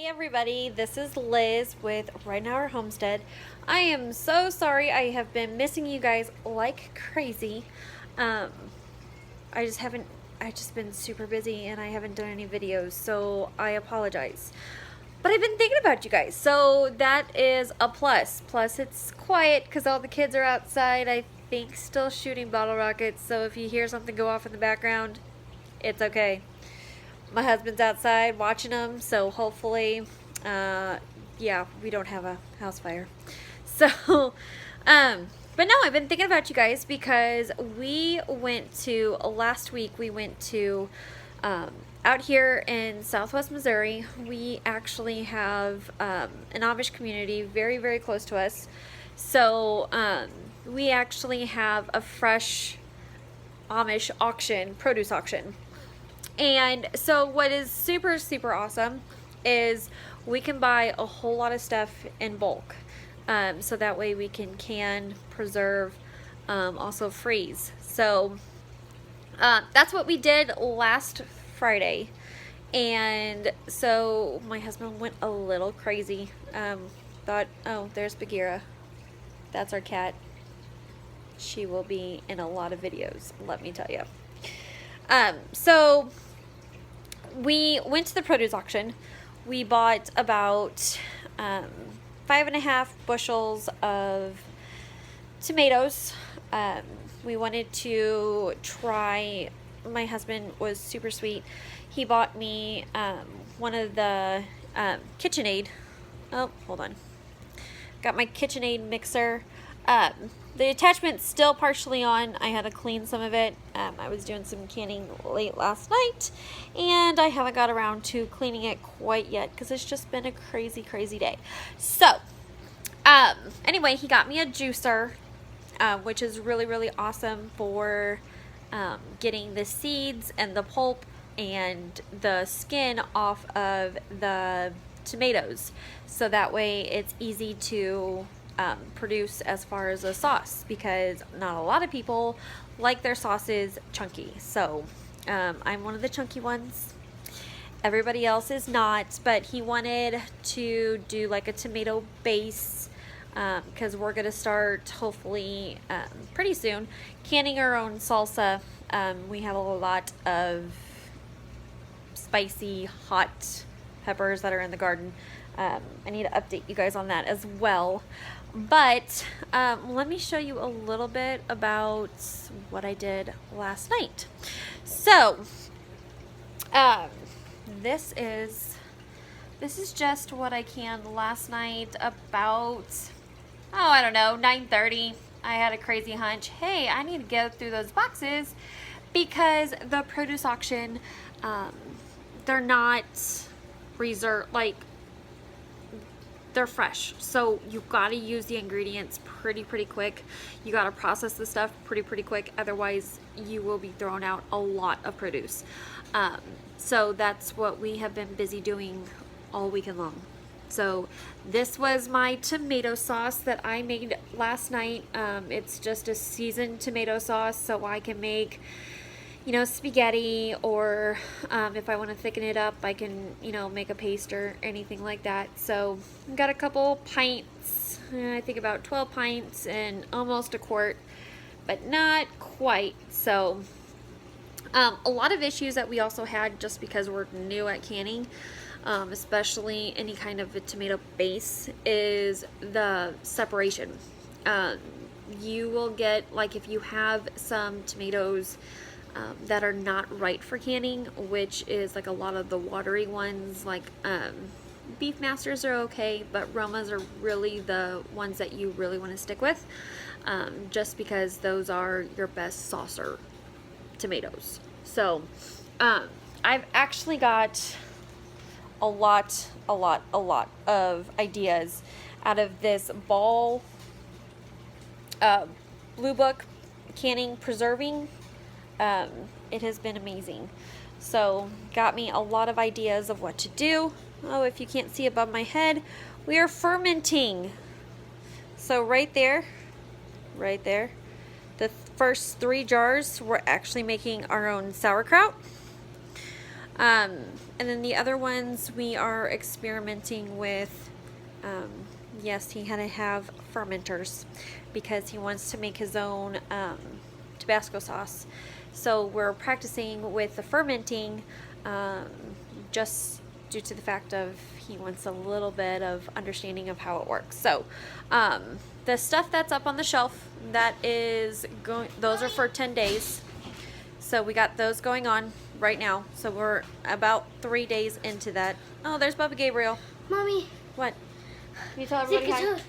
everybody, this is Liz with Right Now Our Homestead. I am so sorry I have been missing you guys like crazy. I just been super busy and I haven't done any videos, so I apologize. But I've been thinking about you guys, so that is a plus. Plus it's quiet because all the kids are outside, I think still shooting bottle rockets, so if you hear something go off in the background, it's okay. My husband's outside watching them, so hopefully, yeah, we don't have a house fire. So, but no, I've been thinking about you guys because last week we went to, out here in Southwest Missouri, we actually have, an Amish community very, very close to us. So, we actually have a fresh Amish auction, produce auction. And so what is super, super awesome is we can buy a whole lot of stuff in bulk. So that way we can preserve, also freeze. So that's what we did last Friday. And so my husband went a little crazy. Thought, oh, there's Bagheera. That's our cat. She will be in a lot of videos, let me tell you. So we went to the produce auction. We bought about 5.5 bushels of tomatoes. We wanted to try, my husband was super sweet. He bought me one of the KitchenAid. Oh, hold on. Got my KitchenAid mixer. The attachment's still partially on. I had to clean some of it. I was doing some canning late last night, and I haven't got around to cleaning it quite yet because it's just been a crazy, crazy day. So, anyway, he got me a juicer, which is really, really awesome for getting the seeds and the pulp and the skin off of the tomatoes. So that way it's easy to produce as far as a sauce, because not a lot of people like their sauces chunky. So I'm one of the chunky ones. Everybody else is not, but he wanted to do like a tomato base because we're gonna start hopefully pretty soon canning our own salsa. We have a lot of spicy hot peppers that are in the garden. I need to update you guys on that as well. But let me show you a little bit about what I did last night. So this is just what I canned last night about, oh, I don't know, 9:30. I had a crazy hunch, hey, I need to go through those boxes because the produce auction, they're not reserved, like, they're fresh, so you gotta use the ingredients pretty quick. You gotta process the stuff pretty quick, otherwise you will be throwing out a lot of produce. So that's what we have been busy doing all weekend long. So this was my tomato sauce that I made last night. It's just a seasoned tomato sauce, so I can make, you know, spaghetti, or if I want to thicken it up, I can, you know, make a paste or anything like that. So I've got a couple pints, I think about 12 pints and almost a quart, but not quite. So a lot of issues that we also had just because we're new at canning, especially any kind of a tomato base, is the separation. You will get, like, if you have some tomatoes that are not right for canning, which is like a lot of the watery ones, like Beef Masters are okay, but Romas are really the ones that you really want to stick with, just because those are your best saucer tomatoes. So I've actually got a lot of ideas out of this Ball Blue Book canning preserving. It has been amazing. So got me a lot of ideas of what to do. Oh, if you can't see above my head, we are fermenting. So right there, the first 3 jars, we're actually making our own sauerkraut. And then the other ones we are experimenting with, yes, he had to have fermenters because he wants to make his own Tabasco sauce. So we're practicing with the fermenting just due to the fact of he wants a little bit of understanding of how it works. So the stuff that's up on the shelf, that is going, those are for 10 days. So we got those going on right now. So we're about 3 days into that. Oh, there's Bubba Gabriel. Mommy. What? Can you tell everybody hi?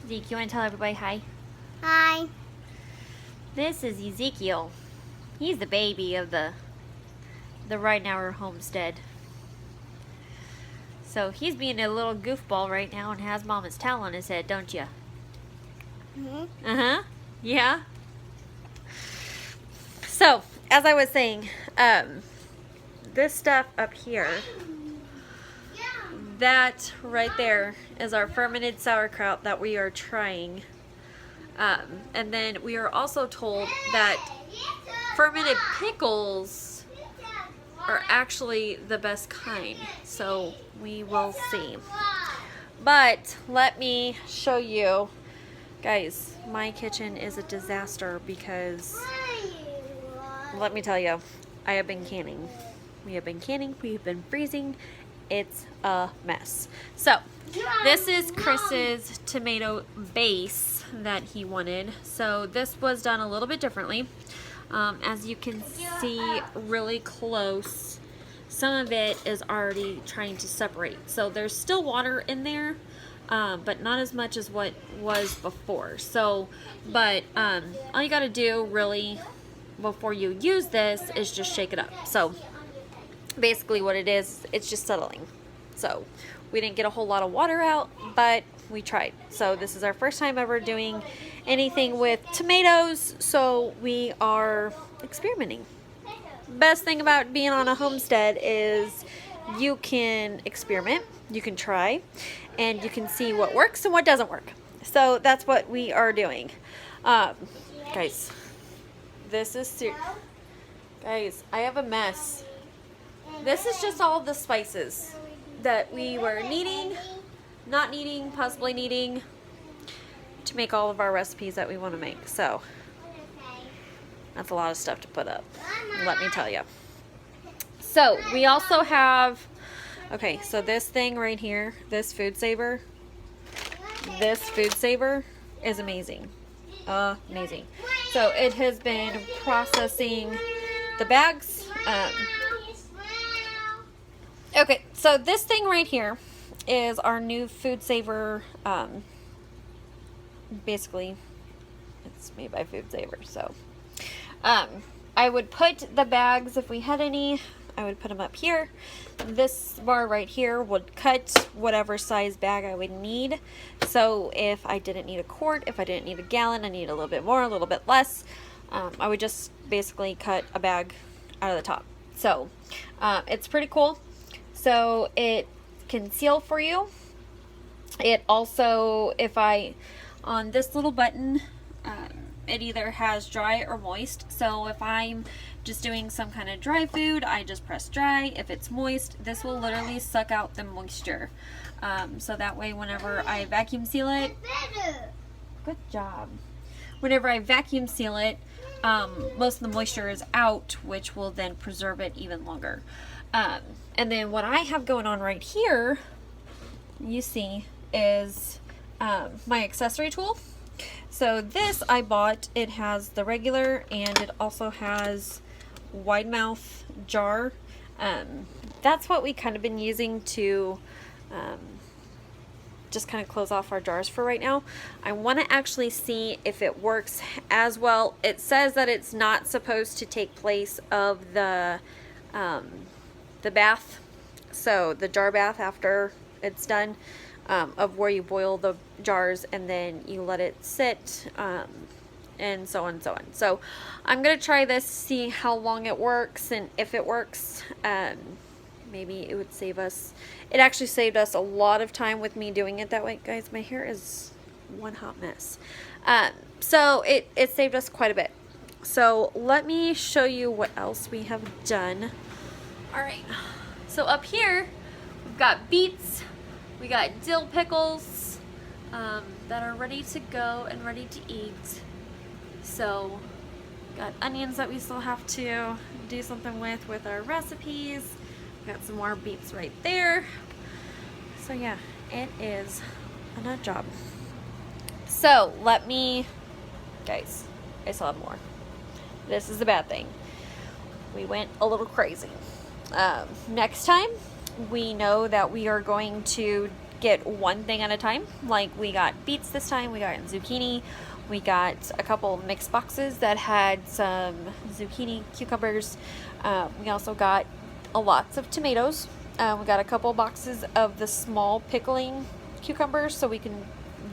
Zeke, you want to tell everybody hi? Hi. This is Ezekiel. He's the baby of the right now Homestead. So he's being a little goofball right now and has Mama's towel on his head, don't you? Uh-huh. Yeah. So, as I was saying, this stuff up here, that right there is our fermented sauerkraut that we are trying. And then we are also told that fermented pickles are actually the best kind. So we will see. But let me show you. Guys, my kitchen is a disaster because, let me tell you, I have been canning. We have been canning, we have been freezing. It's a mess. So, this is Chris's tomato base that he wanted. So, this was done a little bit differently. As you can see really close, some of it is already trying to separate. So, there's still water in there, but not as much as what was before. So, but all you got to do really before you use this is just shake it up. So, basically what it is, it's just settling. So we didn't get a whole lot of water out, but we tried. So this is our first time ever doing anything with tomatoes, so we are experimenting. Best thing about being on a homestead is you can experiment, you can try, and you can see what works and what doesn't work. So that's what we are doing. Guys, this is guys, I have a mess. This is just all the spices that we were needing, not needing, possibly needing to make all of our recipes that we want to make. So that's a lot of stuff to put up, let me tell you. So we also have, okay, so this thing right here, this food saver is amazing. Amazing. So it has been processing the bags. Okay, so this thing right here is our new food saver. Basically, it's made by Food Saver. So, I would put the bags, if we had any, I would put them up here. This bar right here would cut whatever size bag I would need. So if I didn't need a quart, if I didn't need a gallon, I need a little bit more, a little bit less, I would just basically cut a bag out of the top. So, it's pretty cool. So it can seal for you. It also, on this little button, it either has dry or moist. So if I'm just doing some kind of dry food, I just press dry. If it's moist, this will literally suck out the moisture. So that way whenever I vacuum seal it, good job. Whenever I vacuum seal it, most of the moisture is out, which will then preserve it even longer. And then what I have going on right here, you see, is my accessory tool. So this I bought, it has the regular and it also has wide mouth jar. That's what we kind of been using to just kind of close off our jars for right now. I want to actually see if it works as well. It says that it's not supposed to take place of the bath, so the jar bath after it's done, of where you boil the jars and then you let it sit and so on and so on. So I'm going to try this, see how long it works, and if it works, maybe it would save us. It actually saved us a lot of time with me doing it that way. Guys, my hair is one hot mess. So it saved us quite a bit. So let me show you what else we have done. All right, so up here we've got beets, we got dill pickles that are ready to go and ready to eat. So got onions that we still have to do something with our recipes. Got some more beets right there. So yeah, it is a nut job. So let me, guys, I still have more. This is the bad thing. We went a little crazy. Next time, we know that we are going to get one thing at a time. Like we got beets this time, we got zucchini, we got a couple mixed boxes that had some zucchini, cucumbers. We also got lots of tomatoes. We got a couple boxes of the small pickling cucumbers, so we can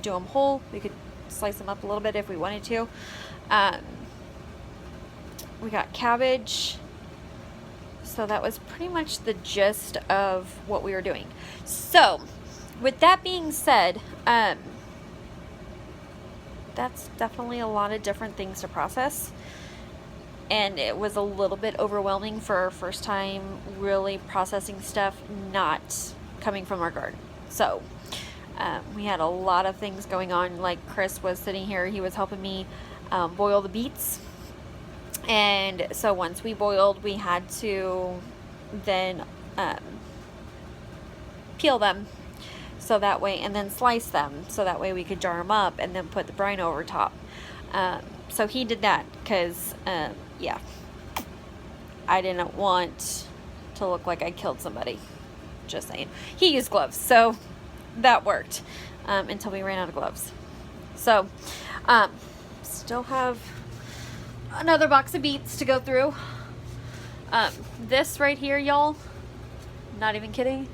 do them whole. We could slice them up a little bit if we wanted to. We got cabbage. So that was pretty much the gist of what we were doing. So with that being said, that's definitely a lot of different things to process. And it was a little bit overwhelming for our first time really processing stuff not coming from our garden. So we had a lot of things going on. Like Chris was sitting here, he was helping me boil the beets. And so once we boiled, we had to then peel them so that way, and then slice them so that way we could jar them up and then put the brine over top. So he did that because yeah, I didn't want to look like I killed somebody. Just saying. He used gloves, so that worked until we ran out of gloves. So still have another box of beets to go through. This right here, y'all, not even kidding,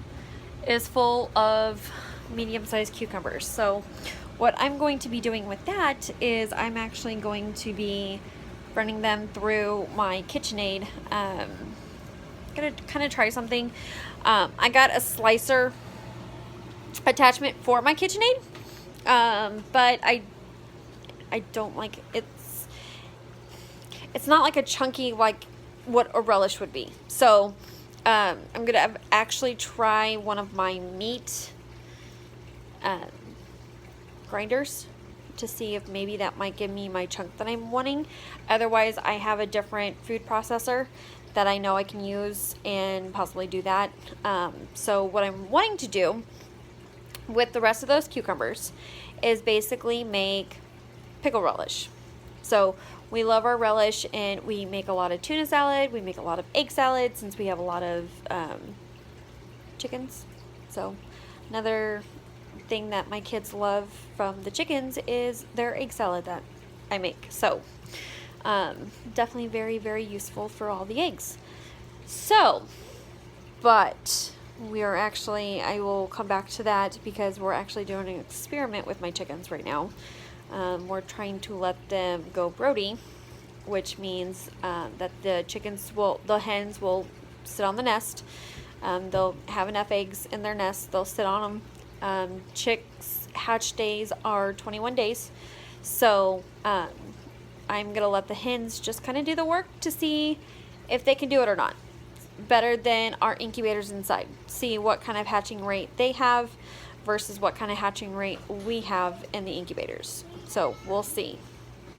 is full of medium-sized cucumbers. So what I'm going to be doing with that is I'm actually going to be running them through my KitchenAid. Gonna kind of try something. I got a slicer attachment for my KitchenAid, but I don't like it. It's not like a chunky like what a relish would be. So I'm gonna actually try one of my meat grinders to see if maybe that might give me my chunk that I'm wanting. Otherwise, I have a different food processor that I know I can use and possibly do that. So what I'm wanting to do with the rest of those cucumbers is basically make pickle relish. So we love our relish, and we make a lot of tuna salad. We make a lot of egg salad since we have a lot of chickens. So another thing that my kids love from the chickens is their egg salad that I make. So definitely very, very useful for all the eggs. So, but we are actually, I will come back to that because we're actually doing an experiment with my chickens right now. We're trying to let them go Brody, which means that the hens will sit on the nest. They'll have enough eggs in their nest. They'll sit on them. Chicks hatch days are 21 days. So I'm going to let the hens just kind of do the work to see if they can do it or not. Better than our incubators inside. See what kind of hatching rate they have versus what kind of hatching rate we have in the incubators. So we'll see.